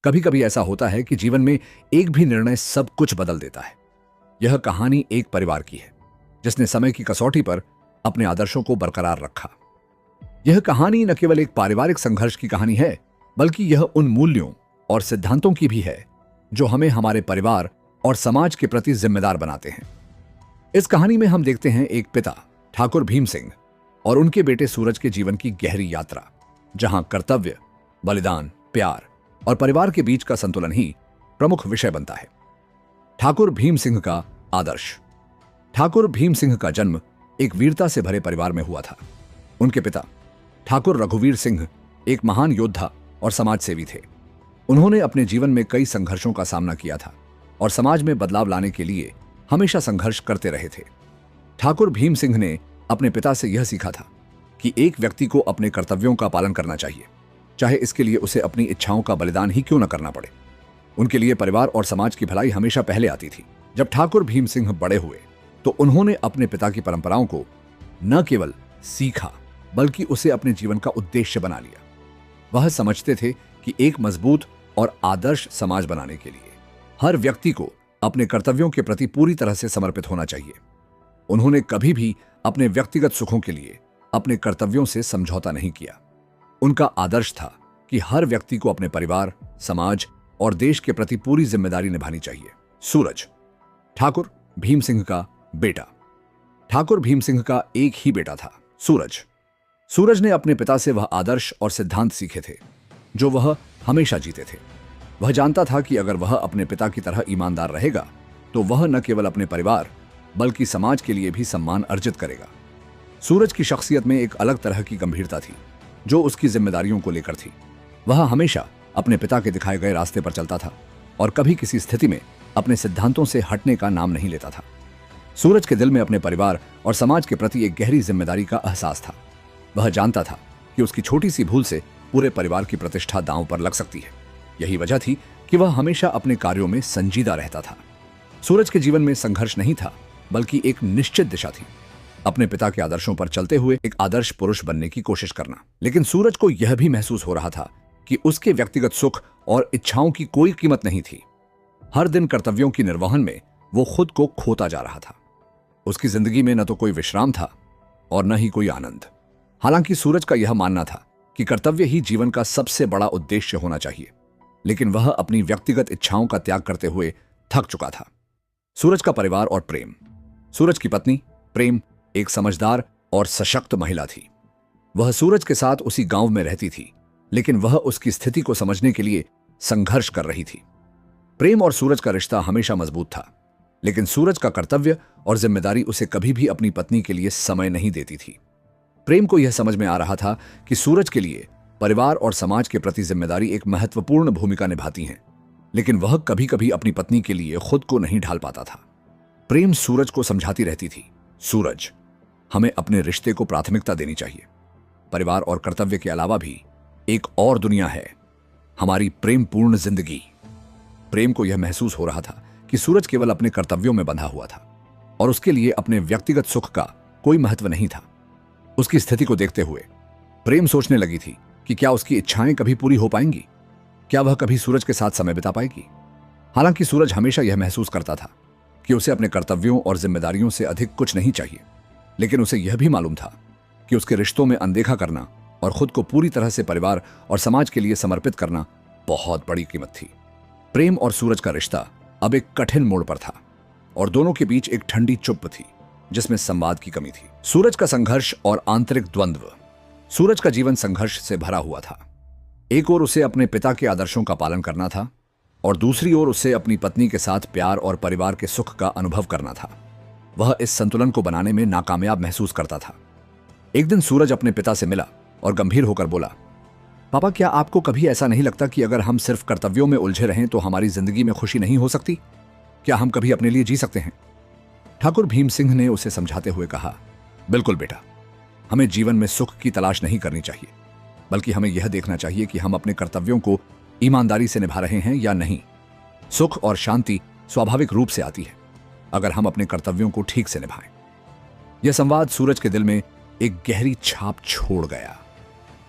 कभी कभी ऐसा होता है कि जीवन में एक भी निर्णय सब कुछ बदल देता है। यह कहानी एक परिवार की है जिसने समय की कसौटी पर अपने आदर्शों को बरकरार रखा। यह कहानी न केवल एक पारिवारिक संघर्ष की कहानी है, बल्कि यह उन मूल्यों और सिद्धांतों की भी है जो हमें हमारे परिवार और समाज के प्रति जिम्मेदार बनाते हैं। इस कहानी में हम देखते हैं एक पिता ठाकुर भीम सिंह और उनके बेटे सूरज के जीवन की गहरी यात्रा, जहां कर्तव्य, बलिदान, प्यार और परिवार के बीच का संतुलन ही प्रमुख विषय बनता है। ठाकुर भीम सिंह का आदर्श। ठाकुर भीम सिंह का जन्म एक वीरता से भरे परिवार में हुआ था। उनके पिता ठाकुर रघुवीर सिंह एक महान योद्धा और समाजसेवी थे। उन्होंने अपने जीवन में कई संघर्षों का सामना किया था और समाज में बदलाव लाने के लिए हमेशा संघर्ष करते रहे थे। ठाकुर भीम सिंह ने अपने पिता से यह सीखा था कि एक व्यक्ति को अपने कर्तव्यों का पालन करना चाहिए, चाहे इसके लिए उसे अपनी इच्छाओं का बलिदान ही क्यों न करना पड़े। उनके लिए परिवार और समाज की भलाई हमेशा पहले आती थी। जब ठाकुर भीम सिंह बड़े हुए तो उन्होंने अपने पिता की परंपराओं को न केवल सीखा बल्कि उसे अपने जीवन का उद्देश्य बना लिया। वह समझते थे कि एक मजबूत और आदर्श समाज बनाने के लिए हर व्यक्ति को अपने कर्तव्यों के प्रति पूरी तरह से समर्पित होना चाहिए। उन्होंने कभी भी अपने व्यक्तिगत सुखों के लिए अपने कर्तव्यों से समझौता नहीं किया। उनका आदर्श था कि हर व्यक्ति को अपने परिवार, समाज और देश के प्रति पूरी जिम्मेदारी निभानी चाहिए। सूरज, ठाकुर भीम सिंह का बेटा। ठाकुर भीम सिंह का एक ही बेटा था, सूरज। सूरज ने अपने पिता से वह आदर्श और सिद्धांत सीखे थे जो वह हमेशा जीते थे। वह जानता था कि अगर वह अपने पिता की तरह ईमानदार रहेगा तो वह न केवल अपने परिवार बल्कि समाज के लिए भी सम्मान अर्जित करेगा। सूरज की शख्सियत में एक अलग तरह की गंभीरता थी जो उसकी जिम्मेदारियों को लेकर थी। वह हमेशा अपने पिता के दिखाए गए रास्ते पर चलता था और कभी किसी स्थिति में अपने सिद्धांतों से हटने का नाम नहीं लेता था। सूरज के दिल में अपने परिवार और समाज के प्रति एक गहरी जिम्मेदारी का एहसास था। वह जानता था कि उसकी छोटी सी भूल से पूरे परिवार की प्रतिष्ठा दांव पर लग सकती है। यही वजह थी कि वह हमेशा अपने कार्यों में संजीदा रहता था। सूरज के जीवन में संघर्ष नहीं था बल्कि एक निश्चित दिशा थी, अपने पिता के आदर्शों पर चलते हुए एक आदर्श पुरुष बनने की कोशिश करना। लेकिन सूरज को यह भी महसूस हो रहा था कि उसके व्यक्तिगत सुख और इच्छाओं की कोई कीमत नहीं थी। हर दिन कर्तव्यों की निर्वहन में वो खुद को खोता जा रहा था। उसकी जिंदगी में न तो कोई विश्राम था और न ही कोई आनंद। हालांकि सूरज का यह मानना था कि कर्तव्य ही जीवन का सबसे बड़ा उद्देश्य होना चाहिए, लेकिन वह अपनी व्यक्तिगत इच्छाओं का त्याग करते हुए थक चुका था। सूरज का परिवार और प्रेम। सूरज की पत्नी प्रेम एक समझदार और सशक्त महिला थी। वह सूरज के साथ उसी गांव में रहती थी, लेकिन वह उसकी स्थिति को समझने के लिए संघर्ष कर रही थी। प्रेम और सूरज का रिश्ता हमेशा मजबूत था, लेकिन सूरज का कर्तव्य और जिम्मेदारी उसे कभी भी अपनी पत्नी के लिए समय नहीं देती थी। प्रेम को यह समझ में आ रहा था कि सूरज के लिए परिवार और समाज के प्रति जिम्मेदारी एक महत्वपूर्ण भूमिका निभाती है, लेकिन वह कभी कभी अपनी पत्नी के लिए खुद को नहीं ढाल पाता था। प्रेम सूरज को समझाती रहती थी, सूरज, हमें अपने रिश्ते को प्राथमिकता देनी चाहिए। परिवार और कर्तव्य के अलावा भी एक और दुनिया है, हमारी प्रेमपूर्ण जिंदगी। प्रेम को यह महसूस हो रहा था कि सूरज केवल अपने कर्तव्यों में बंधा हुआ था और उसके लिए अपने व्यक्तिगत सुख का कोई महत्व नहीं था। उसकी स्थिति को देखते हुए प्रेम सोचने लगी थी कि क्या उसकी इच्छाएं कभी पूरी हो पाएंगी, क्या वह कभी सूरज के साथ समय बिता पाएगी। हालांकि सूरज हमेशा यह महसूस करता था कि उसे अपने कर्तव्यों और जिम्मेदारियों से अधिक कुछ नहीं चाहिए, लेकिन उसे यह भी मालूम था कि उसके रिश्तों में अनदेखा करना और खुद को पूरी तरह से परिवार और समाज के लिए समर्पित करना बहुत बड़ी कीमत थी। प्रेम और सूरज का रिश्ता अब एक कठिन मोड़ पर था और दोनों के बीच एक ठंडी चुप्प थी जिसमें संवाद की कमी थी। सूरज का संघर्ष और आंतरिक द्वंद्व। सूरज का जीवन संघर्ष से भरा हुआ था। एक ओर उसे अपने पिता के आदर्शों का पालन करना था और दूसरी ओर उसे अपनी पत्नी के साथ प्यार और परिवार के सुख का अनुभव करना था। वह इस संतुलन को बनाने में नाकामयाब महसूस करता था। एक दिन सूरज अपने पिता से मिला और गंभीर होकर बोला, पापा, क्या आपको कभी ऐसा नहीं लगता कि अगर हम सिर्फ कर्तव्यों में उलझे रहें तो हमारी जिंदगी में खुशी नहीं हो सकती? क्या हम कभी अपने लिए जी सकते हैं? ठाकुर भीम सिंह ने उसे समझाते हुए कहा, बिल्कुल बेटा, हमें जीवन में सुख की तलाश नहीं करनी चाहिए, बल्कि हमें यह देखना चाहिए कि हम अपने कर्तव्यों को ईमानदारी से निभा रहे हैं या नहीं। सुख और शांति स्वाभाविक रूप से आती है अगर हम अपने कर्तव्यों को ठीक से निभाएं। यह संवाद सूरज के दिल में एक गहरी छाप छोड़ गया।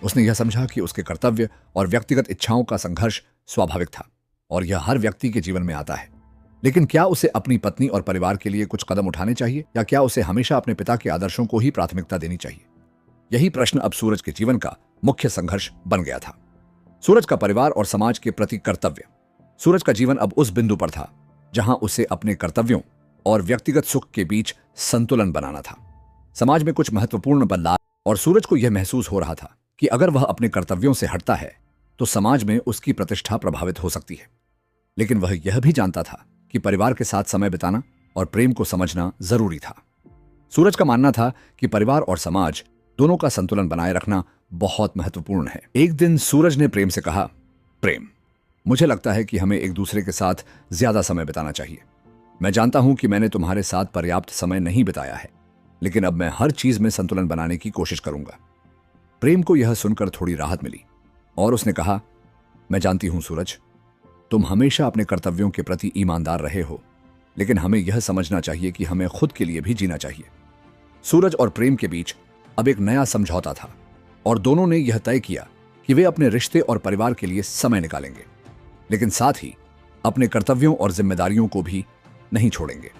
उसने यह समझा कि उसके कर्तव्य और व्यक्तिगत इच्छाओं का संघर्ष स्वाभाविक था और यह हर व्यक्ति के जीवन में आता है। लेकिन क्या उसे अपनी पत्नी और परिवार के लिए कुछ कदम उठाने चाहिए या क्या उसे हमेशा अपने पिता के आदर्शों को ही प्राथमिकता देनी चाहिए? यही प्रश्न अब सूरज के जीवन का मुख्य संघर्ष बन गया था। सूरज का परिवार और समाज के प्रति कर्तव्य। सूरज का जीवन अब उस बिंदु पर था जहां उसे अपने कर्तव्यों और व्यक्तिगत सुख के बीच संतुलन बनाना था। समाज में कुछ महत्वपूर्ण बदलाव और सूरज को यह महसूस हो रहा था कि अगर वह अपने कर्तव्यों से हटता है तो समाज में उसकी प्रतिष्ठा प्रभावित हो सकती है। लेकिन वह यह भी जानता था कि परिवार के साथ समय बिताना और प्रेम को समझना जरूरी था। सूरज का मानना था कि परिवार और समाज दोनों का संतुलन बनाए रखना बहुत महत्वपूर्ण है। एक दिन सूरज ने प्रेम से कहा, प्रेम, मुझे लगता है कि हमें एक दूसरे के साथ ज्यादा समय बिताना चाहिए। मैं जानता हूं कि मैंने तुम्हारे साथ पर्याप्त समय नहीं बिताया है, लेकिन अब मैं हर चीज में संतुलन बनाने की कोशिश करूंगा। प्रेम को यह सुनकर थोड़ी राहत मिली और उसने कहा, मैं जानती हूं सूरज, तुम हमेशा अपने कर्तव्यों के प्रति ईमानदार रहे हो, लेकिन हमें यह समझना चाहिए कि हमें खुद के लिए भी जीना चाहिए। सूरज और प्रेम के बीच अब एक नया समझौता था और दोनों ने यह तय किया कि वे अपने रिश्ते और परिवार के लिए समय निकालेंगे, लेकिन साथ ही अपने कर्तव्यों और जिम्मेदारियों को भी नहीं छोड़ेंगे।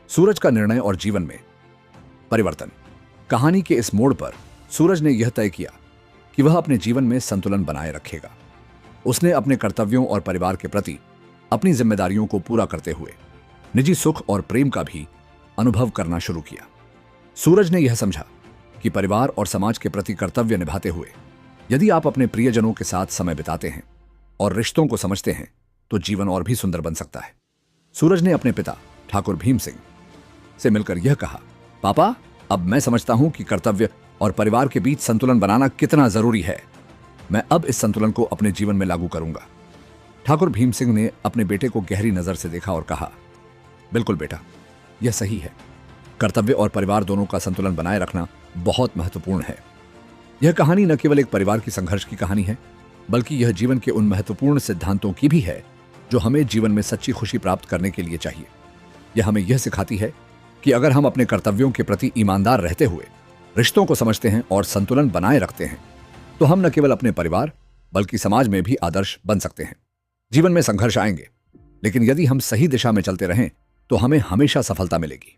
सूरज का निर्णय और जीवन में परिवर्तन। कहानी के इस मोड़ पर सूरज ने यह तय किया कि वह अपने जीवन में संतुलन बनाए रखेगा। उसने अपने कर्तव्यों और परिवार के प्रति अपनी जिम्मेदारियों को पूरा करते हुए निजी सुख और प्रेम का भी अनुभव करना शुरू किया। सूरज ने यह समझा कि परिवार और समाज के प्रति कर्तव्य निभाते हुए यदि आप अपने प्रियजनों के साथ समय बिताते हैं और रिश्तों को समझते हैं तो जीवन और भी सुंदर बन सकता है। सूरज ने अपने पिता ठाकुर भीम सिंह से मिलकर यह कहा, पापा, अब मैं समझता हूं कि कर्तव्य और परिवार के बीच संतुलन बनाना कितना जरूरी है। मैं अब इस संतुलन को अपने जीवन में लागू करूंगा। ठाकुर भीम सिंह ने अपने बेटे को गहरी नजर से देखा और कहा, बिल्कुल बेटा, यह सही है। कर्तव्य और परिवार दोनों का संतुलन बनाए रखना बहुत महत्वपूर्ण है। यह कहानी न केवल एक परिवार की संघर्ष की कहानी है, बल्कि यह जीवन के उन महत्वपूर्ण सिद्धांतों की भी है जो हमें जीवन में सच्ची खुशी प्राप्त करने के लिए चाहिए। यह हमें यह सिखाती है कि अगर हम अपने कर्तव्यों के प्रति ईमानदार रहते हुए रिश्तों को समझते हैं और संतुलन बनाए रखते हैं तो हम न केवल अपने परिवार बल्कि समाज में भी आदर्श बन सकते हैं। जीवन में संघर्ष आएंगे, लेकिन यदि हम सही दिशा में चलते रहें तो हमें हमेशा सफलता मिलेगी।